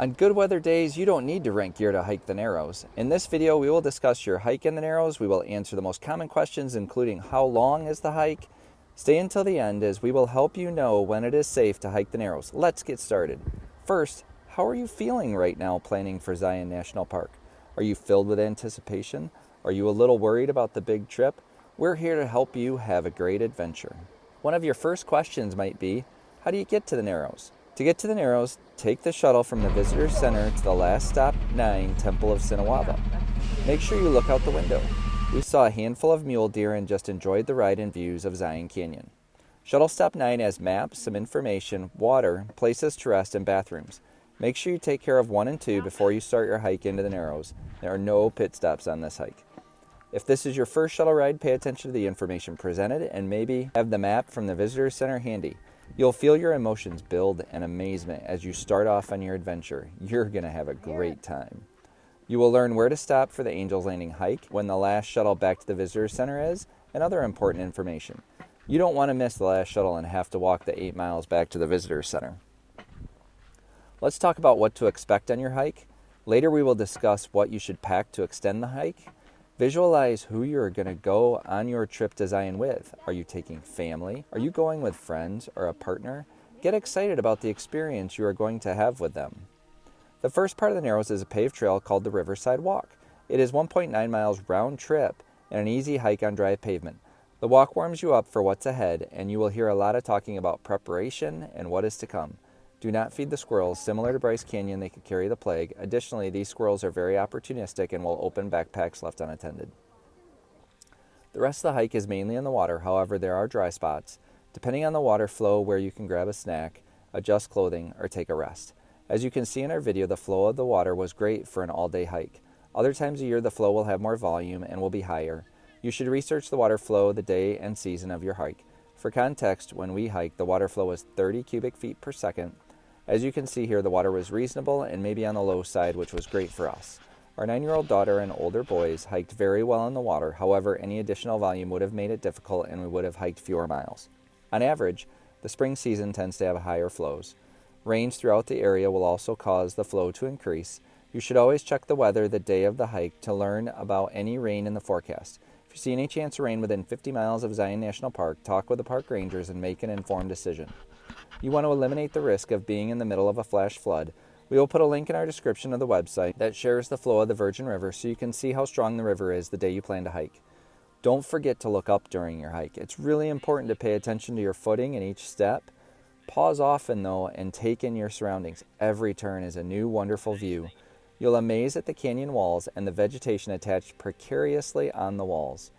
On good weather days, you don't need to rent gear to hike the Narrows. In this video, we will discuss your hike in the Narrows. We will answer the most common questions, including how long is the hike. Stay until the end as we will help you know when it is safe to hike the Narrows. Let's get started. First, how are you feeling right now planning for Zion National Park? Are you filled with anticipation? Are you a little worried about the big trip? We're here to help you have a great adventure. One of your first questions might be, how do you get to the Narrows? To get to the Narrows, take the shuttle from the Visitor Center to the last stop 9, Temple of Sinawava. Make sure you look out the window. We saw a handful of mule deer and just enjoyed the ride and views of Zion Canyon. Shuttle stop 9 has maps, some information, water, places to rest, and bathrooms. Make sure you take care of 1 and 2 before you start your hike into the Narrows. There are no pit stops on this hike. If this is your first shuttle ride, pay attention to the information presented and maybe have the map from the Visitor Center handy. You'll feel your emotions build and amazement as you start off on your adventure. You're going to have a great time. You will learn where to stop for the Angel's Landing hike, when the last shuttle back to the Visitor Center is, and other important information. You don't want to miss the last shuttle and have to walk the 8 miles back to the Visitor Center. Let's talk about what to expect on your hike. Later we will discuss what you should pack to extend the hike. Visualize who you're going to go on your trip to Zion with. Are you taking family? Are you going with friends or a partner? Get excited about the experience you are going to have with them. The first part of the Narrows is a paved trail called the Riverside Walk. It is 1.9 miles round trip and an easy hike on dry pavement. The walk warms you up for what's ahead, and you will hear a lot of talking about preparation and what is to come. Do not feed the squirrels. Similar to Bryce Canyon, they could carry the plague. Additionally, these squirrels are very opportunistic and will open backpacks left unattended. The rest of the hike is mainly in the water. However, there are dry spots, depending on the water flow, where you can grab a snack, adjust clothing, or take a rest. As you can see in our video, the flow of the water was great for an all-day hike. Other times a year, the flow will have more volume and will be higher. You should research the water flow, the day and season of your hike. For context, when we hiked, the water flow was 30 cubic feet per second. As you can see here, the water was reasonable and maybe on the low side, which was great for us. Our 9-year-old daughter and older boys hiked very well in the water. However, any additional volume would have made it difficult and we would have hiked fewer miles. On average, the spring season tends to have higher flows. Rains throughout the area will also cause the flow to increase. You should always check the weather the day of the hike to learn about any rain in the forecast. If you see any chance of rain within 50 miles of Zion National Park, talk with the park rangers and make an informed decision. You want to eliminate the risk of being in the middle of a flash flood. We will put a link in our description of the website that shares the flow of the Virgin River so you can see how strong the river is the day you plan to hike. Don't forget to look up during your hike. It's really important to pay attention to your footing in each step. Pause often though and take in your surroundings. Every turn is a new wonderful view. You'll amaze at the canyon walls and the vegetation attached precariously on the walls.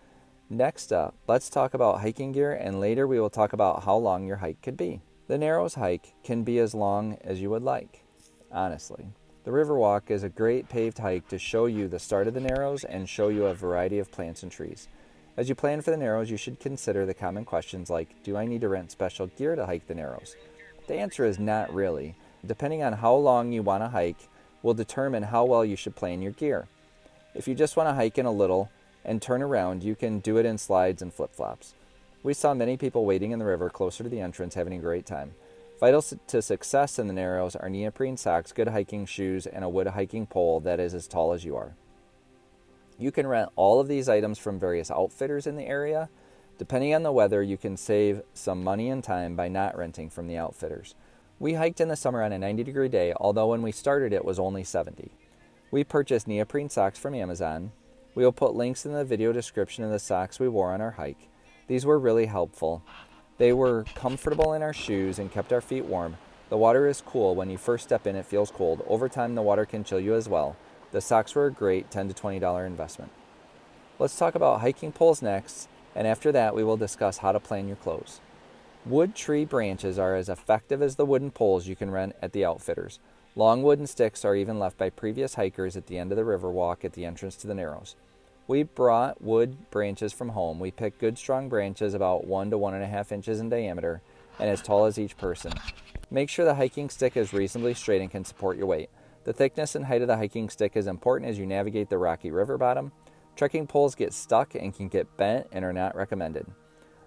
Next up, let's talk about hiking gear, and later we will talk about how long your hike could be. The Narrows hike can be as long as you would like, honestly. The River Walk is a great paved hike to show you the start of the Narrows and show you a variety of plants and trees. As you plan for the Narrows, you should consider the common questions like, do I need to rent special gear to hike the Narrows? The answer is not really. Depending on how long you want to hike will determine how well you should plan your gear. If you just want to hike in a little and turn around, you can do it in slides and flip-flops. We saw many people wading in the river closer to the entrance having a great time. Vital to success in the Narrows are neoprene socks, good hiking shoes, and a wood hiking pole that is as tall as you are. You can rent all of these items from various outfitters in the area. Depending on the weather, you can save some money and time by not renting from the outfitters. We hiked in the summer on a 90-degree day, although when we started it was only 70. We purchased neoprene socks from Amazon. We will put links in the video description of the socks we wore on our hike. These were really helpful. They were comfortable in our shoes and kept our feet warm. The water is cool. When you first step in, it feels cold. Over time, the water can chill you as well. The socks were a great $10 to $20 investment. Let's talk about hiking poles next, and after that, we will discuss how to plan your clothes. Wood tree branches are as effective as the wooden poles you can rent at the outfitters. Long wooden sticks are even left by previous hikers at the end of the river walk at the entrance to the Narrows. We brought wood branches from home. We picked good strong branches about 1 to 1.5 inches in diameter and as tall as each person. Make sure the hiking stick is reasonably straight and can support your weight. The thickness and height of the hiking stick is important as you navigate the rocky river bottom. Trekking poles get stuck and can get bent and are not recommended.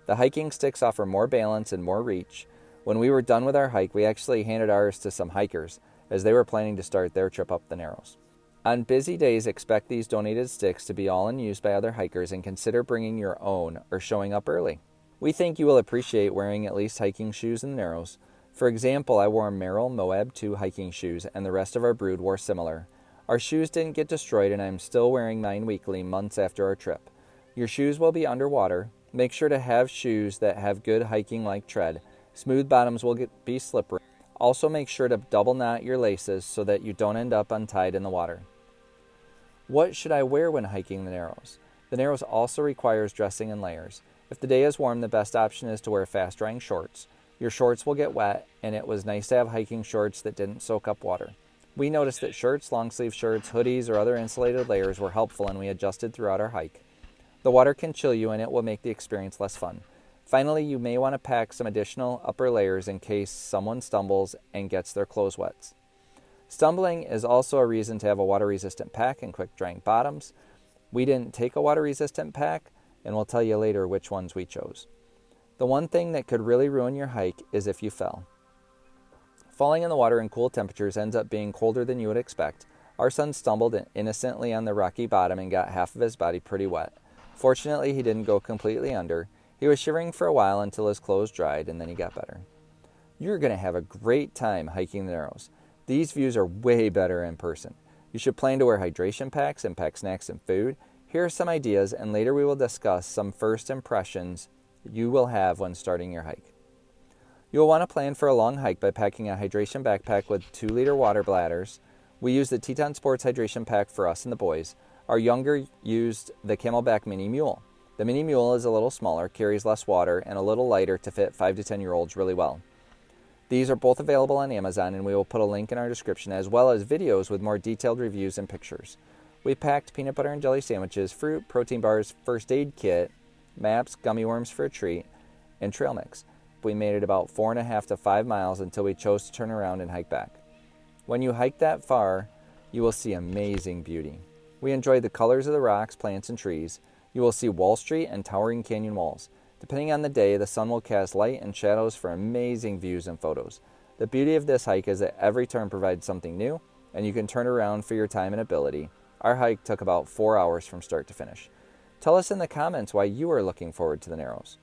The hiking sticks offer more balance and more reach. When we were done with our hike, we actually handed ours to some hikers. as they were planning to start their trip up the Narrows. On busy days, expect these donated sticks to be all in use by other hikers and consider bringing your own or showing up early. We think you will appreciate wearing at least hiking shoes in the Narrows. For example, I wore Merrell Moab 2 hiking shoes and the rest of our brood wore similar. Our shoes didn't get destroyed and I'm still wearing mine weekly months after our trip. Your shoes will be underwater. Make sure to have shoes that have good hiking-like tread. Smooth bottoms will be slippery. Also make sure to double knot your laces so that you don't end up untied in the water. What should I wear when hiking the Narrows? The Narrows also requires dressing in layers. If the day is warm, the best option is to wear fast-drying shorts. Your shorts will get wet, and it was nice to have hiking shorts that didn't soak up water. We noticed that shirts, long-sleeve shirts, hoodies, or other insulated layers were helpful and we adjusted throughout our hike. The water can chill you and it will make the experience less fun. Finally, you may want to pack some additional upper layers in case someone stumbles and gets their clothes wet. Stumbling is also a reason to have a water-resistant pack and quick-drying bottoms. We didn't take a water-resistant pack, and we'll tell you later which ones we chose. The one thing that could really ruin your hike is if you fell. Falling in the water in cool temperatures ends up being colder than you would expect. Our son stumbled innocently on the rocky bottom and got half of his body pretty wet. Fortunately, he didn't go completely under. He was shivering for a while until his clothes dried, and then he got better. You're going to have a great time hiking the Narrows. These views are way better in person. You should plan to wear hydration packs and pack snacks and food. Here are some ideas, and later we will discuss some first impressions you will have when starting your hike. You will want to plan for a long hike by packing a hydration backpack with 2-liter water bladders. We used the Teton Sports hydration pack for us and the boys. Our younger used the Camelback Mini Mule. The Mini Mule is a little smaller, carries less water, and a little lighter to fit 5 to 10-year-olds really well. These are both available on Amazon, and we will put a link in our description as well as videos with more detailed reviews and pictures. We packed peanut butter and jelly sandwiches, fruit, protein bars, first aid kit, maps, gummy worms for a treat, and trail mix. We made it about 4.5 to 5 miles until we chose to turn around and hike back. When you hike that far, you will see amazing beauty. We enjoyed the colors of the rocks, plants, and trees. You will see Wall Street and towering canyon walls. Depending on the day, the sun will cast light and shadows for amazing views and photos. The beauty of this hike is that every turn provides something new, and you can turn around for your time and ability. Our hike took about 4 hours from start to finish. Tell us in the comments why you are looking forward to the Narrows.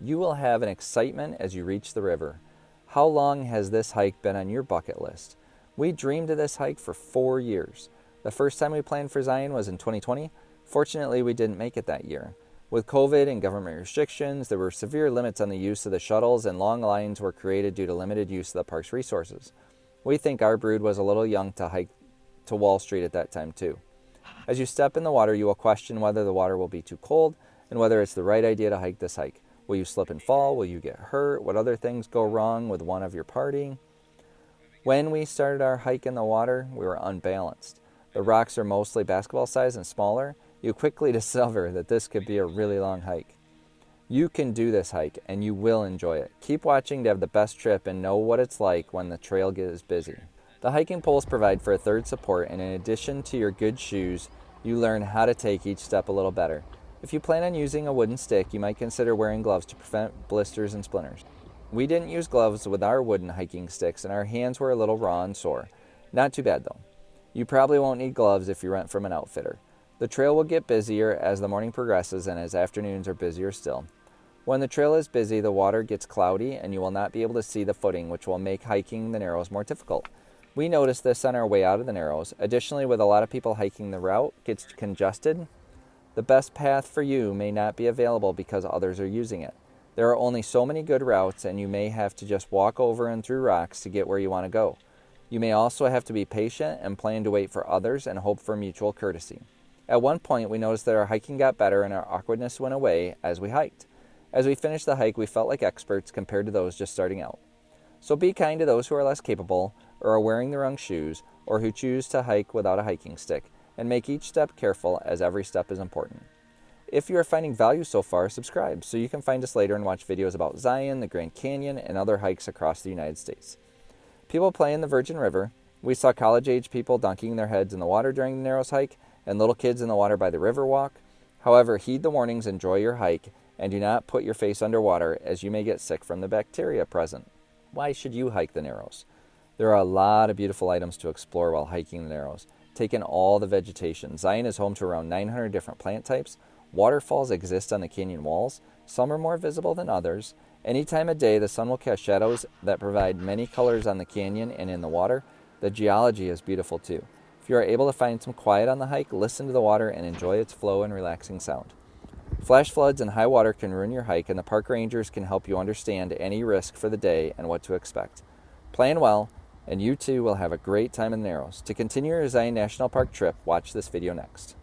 You will have an excitement as you reach the river. How long has this hike been on your bucket list? We dreamed of this hike for 4 years. The first time we planned for Zion was in 2020. Fortunately, we didn't make it that year. With COVID and government restrictions, there were severe limits on the use of the shuttles and long lines were created due to limited use of the park's resources. We think our brood was a little young to hike to Wall Street at that time too. As you step in the water, you will question whether the water will be too cold and whether it's the right idea to hike this hike. Will you slip and fall? Will you get hurt? What other things go wrong with one of your party? When we started our hike in the water, we were unbalanced. The rocks are mostly basketball size and smaller. You quickly discover that this could be a really long hike. You can do this hike and you will enjoy it. Keep watching to have the best trip and know what it's like when the trail gets busy. The hiking poles provide for a third support, and in addition to your good shoes, you learn how to take each step a little better. If you plan on using a wooden stick, you might consider wearing gloves to prevent blisters and splinters. We didn't use gloves with our wooden hiking sticks and our hands were a little raw and sore. Not too bad though. You probably won't need gloves if you rent from an outfitter. The trail will get busier as the morning progresses and as afternoons are busier still. When the trail is busy, the water gets cloudy and you will not be able to see the footing, which will make hiking the Narrows more difficult. We noticed this on our way out of the Narrows. Additionally, with a lot of people hiking the route gets congested, the best path for you may not be available because others are using it. There are only so many good routes and you may have to just walk over and through rocks to get where you want to go. You may also have to be patient and plan to wait for others and hope for mutual courtesy. At one point, we noticed that our hiking got better and our awkwardness went away as we hiked. As we finished the hike, we felt like experts compared to those just starting out. So be kind to those who are less capable, or are wearing the wrong shoes, or who choose to hike without a hiking stick, and make each step careful as every step is important. If you are finding value so far, subscribe so you can find us later and watch videos about Zion, the Grand Canyon, and other hikes across the United States. People play in the Virgin River. We saw college-age people dunking their heads in the water during the Narrows hike, and little kids in the water by the river walk. However, heed the warnings, enjoy your hike, and do not put your face underwater as you may get sick from the bacteria present. Why should you hike the Narrows? There are a lot of beautiful items to explore while hiking the Narrows. Take in all the vegetation. Zion is home to around 900 different plant types. Waterfalls exist on the canyon walls. Some are more visible than others. Any time of day, the sun will cast shadows that provide many colors on the canyon and in the water. The geology is beautiful too. If you are able to find some quiet on the hike, listen to the water and enjoy its flow and relaxing sound. Flash floods and high water can ruin your hike, and the park rangers can help you understand any risk for the day and what to expect. Plan well, and you too will have a great time in the Narrows. To continue your Zion National Park trip, watch this video next.